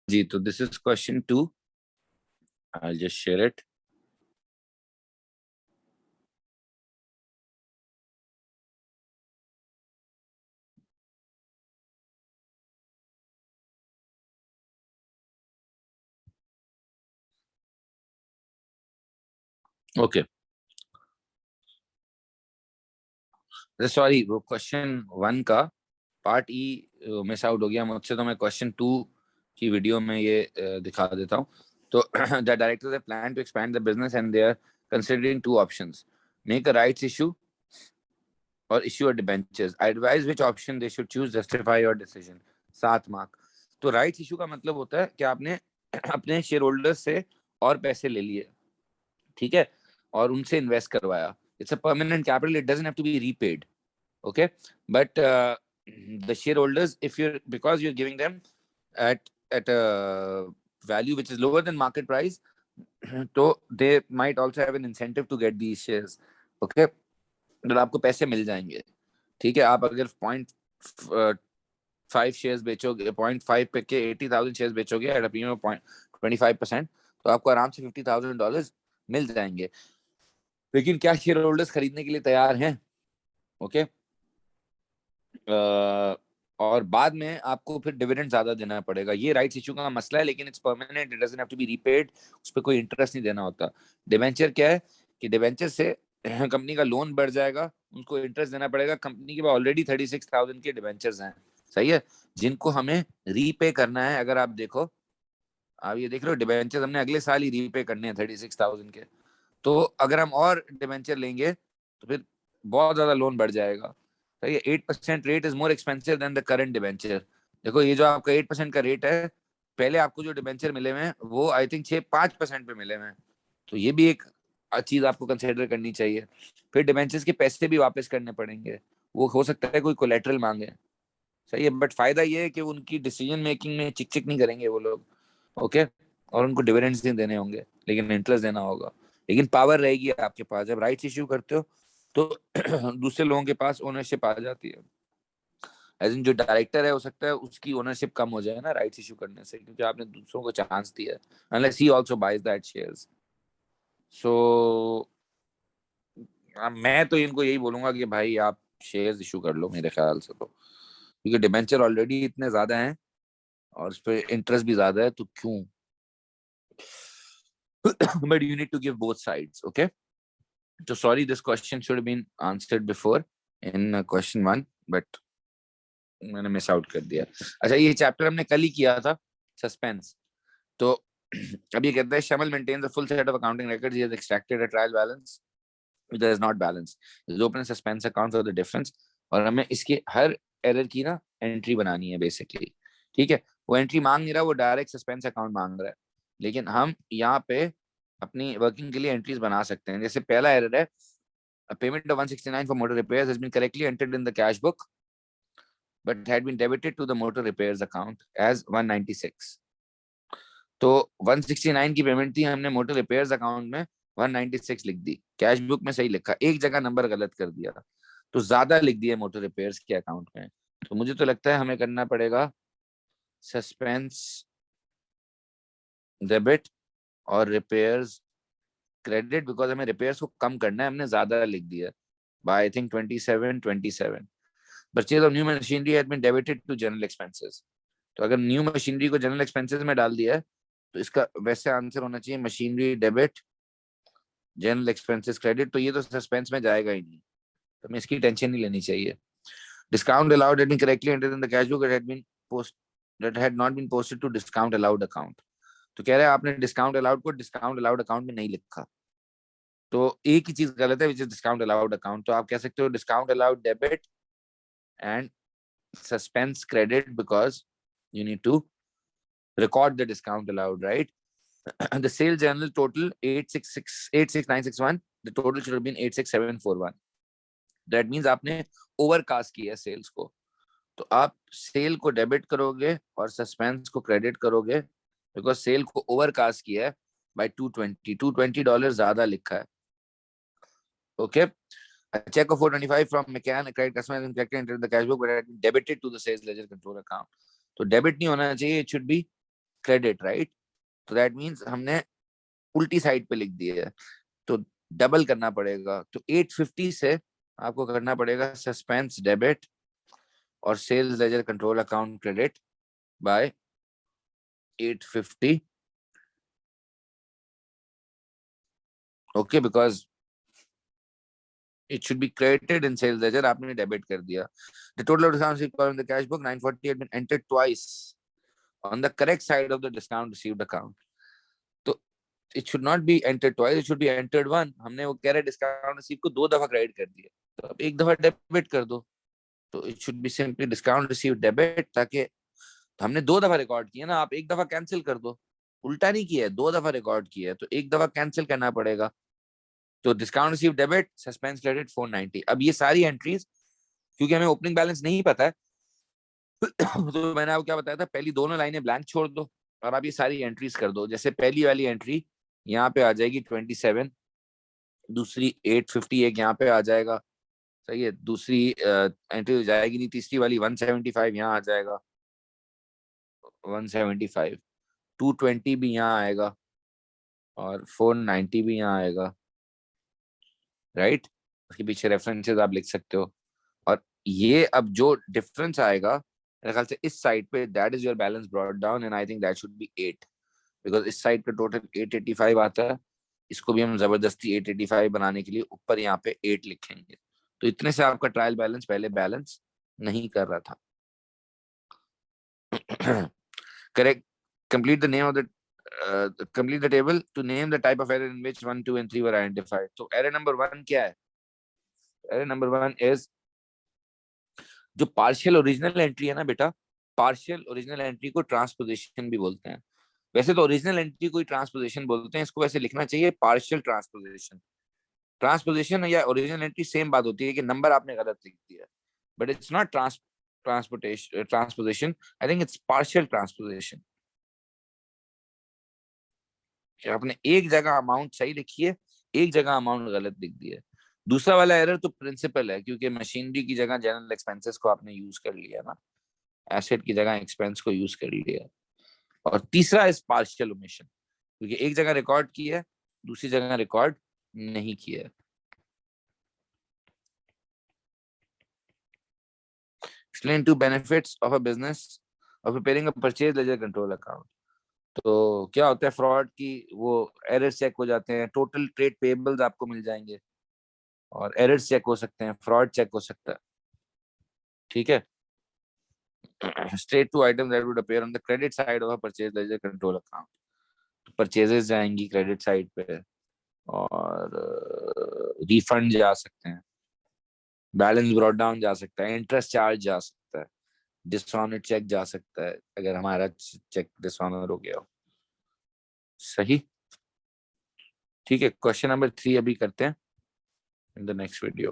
जी, तो this is question 2. I'll just share it. Okay. Sorry, वो question 1 का part ई miss out हो गया मुझसे, तो मैं क्वेश्चन 2 की वीडियो में ये दिखा देता हूँ. तो the directors have plan to expand the business and they are considering 2 options. Make a rights issue और issue a debentures. I advise which option they should choose. Justify your decision. 7 mark. तो rights issue का मतलब होता है कि आपने अपने share holders से और पैसे ले लिए, ठीक है, और उनसे इन्वेस्ट करवाया. It's a permanent capital. It doesn't have to be repaid. Okay, but the shareholders, if you're because you're giving them at a value which is lower than market price, so they might also have an incentive to get these shares. Okay, तो आपको पैसे मिल जाएंगे. ठीक है, आप अगर 0.5 shares बेचोगे, 0.5 पे के 80,000 शेयर्स बेचोगे एट अ प्रीमियम ऑफ 0.25%, तो आपको आराम से $50,000 मिल जाएंगे. लेकिन क्या शेयर होल्डर्स खरीदने के लिए तैयार हैं? ओके, और बाद में आपको फिर डिविडेंड ज्यादा देना पड़ेगा. ये राइट्स इशू का मसला है, लेकिन it's permanent. It doesn't have to be repaid. उस पर कोई इंटरेस्ट नहीं देना होता. डिवेंचर क्या है कि डिवेंचर से कंपनी का लोन बढ़ जाएगा, उनको इंटरेस्ट देना पड़ेगा. कंपनी के पास ऑलरेडी 36,000 के डिवेंचर्स हैं, सही है, जिनको हमें रीपे करना है. अगर आप देखो, आप ये देख रहे हो, डिवेंचर्स हमने अगले साल ही रीपे करने हैं 36,000 के. तो अगर हम और डिवेंचर लेंगे तो फिर बहुत ज्यादा लोन बढ़ जाएगा. सही है. 8% rate is more expensive than the current debenture. देखो, ये जो आपका 8% का रेट है, पहले आपको जो डिवेंचर मिले हुए हैं वो आई थिंक 5% पे मिले हुए हैं. तो ये भी एक चीज आपको कंसिडर करनी चाहिए. फिर डिवेंचर्स के पैसे भी वापस करने पड़ेंगे. वो हो सकता है कोई कोलेटरल मांगे, सही है, बट फायदा ये है कि उनकी डिसीजन मेकिंग में चिक चिक नहीं करेंगे वो लोग. ओके, और उनको डिविडेंड्स नहीं देने होंगे, लेकिन इंटरेस्ट देना होगा. लेकिन पावर रहेगी आपके पास. जब राइट्स इश्यू करते हो तो दूसरे लोगों के पास ओनरशिप आ जाती है. एज इन जो डायरेक्टर है, हो सकता है उसकी ओनरशिप कम हो जाए ना राइट्स इश्यू करने से, क्योंकि आपने दूसरों को चांस दिया है. Unless he also buys that shares. So मैं तो इनको यही बोलूंगा कि भाई आप शेयर्स इशू कर लो, मेरे ख्याल से तो, क्योंकि डिबेंचर ऑलरेडी इतने ज्यादा हैं और उस पर इंटरेस्ट भी ज्यादा है, तो क्यों. But you need to give both sides. Okay, so sorry, this question should have been answered before in question 1, but मैंने मिस आउट कर दिया. अच्छा, ये चैप्टर हमने कल ही किया था, सस्पेंस. तो अब ये कहता है Shamal maintains a full set of accounting records. He has extracted a trial balance which is not balanced. Is open suspense account for the difference. और हमें इसके हर एरर की ना एंट्री बनानी है बेसिकली. ठीक है, वो एंट्री मांग नहीं रहा, वो डायरेक्ट सस्पेंस अकाउंट मांग रहा है. लेकिन हम यहाँ पे अपनी वर्किंग के लिए एंट्रीज बना सकते हैं. जैसे पहला एरर है, payment of 169 for motor repairs has been correctly entered in the cash book but had been debited to the motor repairs account as 196. तो 169 की पेमेंट थी, हमने मोटर रिपेयर्स अकाउंट में 196 लिख दी. कैश बुक में सही लिखा, एक जगह नंबर गलत कर दिया, तो ज्यादा लिख दिया मोटर रिपेयर्स के अकाउंट में. तो मुझे तो लगता है हमें करना पड़ेगा सस्पेंस डेबिट और रिपेयर्स क्रेडिट, बिकॉज हमें रिपेयर्स को कम करना है. हमने ज्यादा लिख दिया by I think 27. Purchase of new machinery had been debited to general expenses. तो अगर न्यू मशीनरी को जनरल एक्सपेंसेस में डाल दिया है, तो इसका वैसे आंसर होना चाहिए machinery debit general expenses credit. तो ये तो सस्पेंस में जाएगा ही नहीं, तो हमें इसकी टेंशन नहीं लेनी चाहिए. Discount allowed had been correctly entered in the cash book had been post that had not been posted to discount allowed account. तो कह रहे हैं आपने डिस्काउंट अलाउड को डिस्काउंट अलाउड अकाउंट में नहीं लिखा, तो एक ही चीज गलत है, which is discount allowed account. तो आप कह सकते हो discount allowed debit and suspense credit, because you need to record the discount allowed, right? The sale journal total 86961. The total should have been 86741. That means आपने overcast किया sales को. तो आप सेल को डेबिट करोगे और सस्पेंस को credit करोगे, बिकॉज सेल को ओवरकास्ट किया है बाय $220 ज्यादा लिखा है. Okay, a check of 425 from McCann, a credit customer has been collected into the cash book but had been debited to the sales ledger control account. तो debit नहीं होना चाहिए, it should be credit, right? तो that means हमने उल्टी side पे लिख दिया है, तो डबल करना पड़ेगा। तो 850 से आपको करना पड़ेगा सस्पेंस डेबिट और sales ledger control account credit by 850, okay, because it should be credited in sales ledger, आपने डेबिट कर दिया। The total of discounts received in the cash book 940 had been entered twice on the correct side of the discount received account. तो it should not be entered twice, it should be entered one। हमने वो कह रहे discount receive को 2 दफा credit कर दिया, तो अब एक दफा डेबिट कर दो। तो it should be simply discount received debit, ताकि तो हमने 2 दफा रिकॉर्ड किया ना, आप एक दफा कैंसिल कर दो। उल्टा नहीं किया है, 2 दफा रिकॉर्ड किया है, तो एक दफा कैंसिल करना पड़ेगा। तो discount receive debit, suspense credit 490। अब ये सारी एंट्रीज, क्योंकि हमें ओपनिंग बैलेंस नहीं पता है तो मैंने आपको क्या बताया था, पहली दोनों लाइनें ब्लैंक छोड़ दो और आप ये सारी एंट्रीज कर दो। जैसे पहली वाली एंट्री यहाँ पे आ जाएगी 27, दूसरी 850 एक यहाँ पे आ जाएगा, सही है, दूसरी एंट्री हो जाएगी नहीं, तीसरी वाली 175 यहाँ आ जाएगा, 175, 220 भी यहाँ आएगा और 490 भी यहाँ आएगा, राइट? उसके पीछे रेफरेंसेस आप लिख सकते हो। और ये अब जो डिफरेंस आएगा मेरे ख्याल से इस साइड पे, that is your balance brought down, and I think that should be 8, because इस साइड पे टोटल 885 आता है। इसको भी हम जबरदस्ती 885 बनाने के लिए ऊपर यहाँ पे 8 लिखेंगे। तो इतने से आपका ट्रायल बैलेंस पहले बैलेंस नहीं कर रहा था। Correct, complete the name of the complete the table to name the type of error in which 1, 2 and 3 were identified। तो error number 1 क्या है? error number 1 is जो पार्शियल ओरिजिनल एंट्री है ना बेटा, पार्शियल ओरिजिनल एंट्री को transposition भी बोलते हैं। वैसे तो ओरिजिनल एंट्री को ही ट्रांसपोजिशन बोलते हैं, इसको वैसे लिखना चाहिए पार्शियल ट्रांसपोजिशन। ट्रांसपोजिशन या ओरिजिनल एंट्री सेम बात होती है कि नंबर आपने गलत लिख दिया, but it's not transportation transposition, I think it's partial transposition. आपने एक जगह अमाउंट सही लिखी है, एक जगह अमाउंट गलत लिख दिया है। दूसरा वाला एरर तो प्रिंसिपल है, क्योंकि मशीनरी की जगह जनरल एक्सपेंसेस को आपने यूज कर लिया ना, एसेट की जगह एक्सपेंस को यूज कर लिया। और तीसरा इज पार्शियल ओमिशन, क्योंकि एक जगह रिकॉर्ड किया है, दूसरी जगह रिकॉर्ड नहीं किया है। Explain two benefits of a business of preparing a purchase ledger control account. तो क्या होता है फ्रॉड की, वो एरर्स चेक हो जाते हैं, टोटल ट्रेड पेबल्स आपको मिल जाएंगे और एरर्स चेक हो सकते हैं, फ्रॉड चेक हो सकता है, ठीक है। State two item that would appear on the credit side of a purchase ledger control account. Purchases जाएंगी क्रेडिट साइड पे और रिफंड जा सकते हैं, बैलेंस ब्रॉट डाउन जा सकता है, इंटरेस्ट चार्ज जा सकता है, डिसऑनर चेक जा सकता है अगर हमारा चेक डिसऑनर हो गया हो। सही, ठीक है। क्वेश्चन नंबर 3 अभी करते हैं इन द नेक्स्ट वीडियो।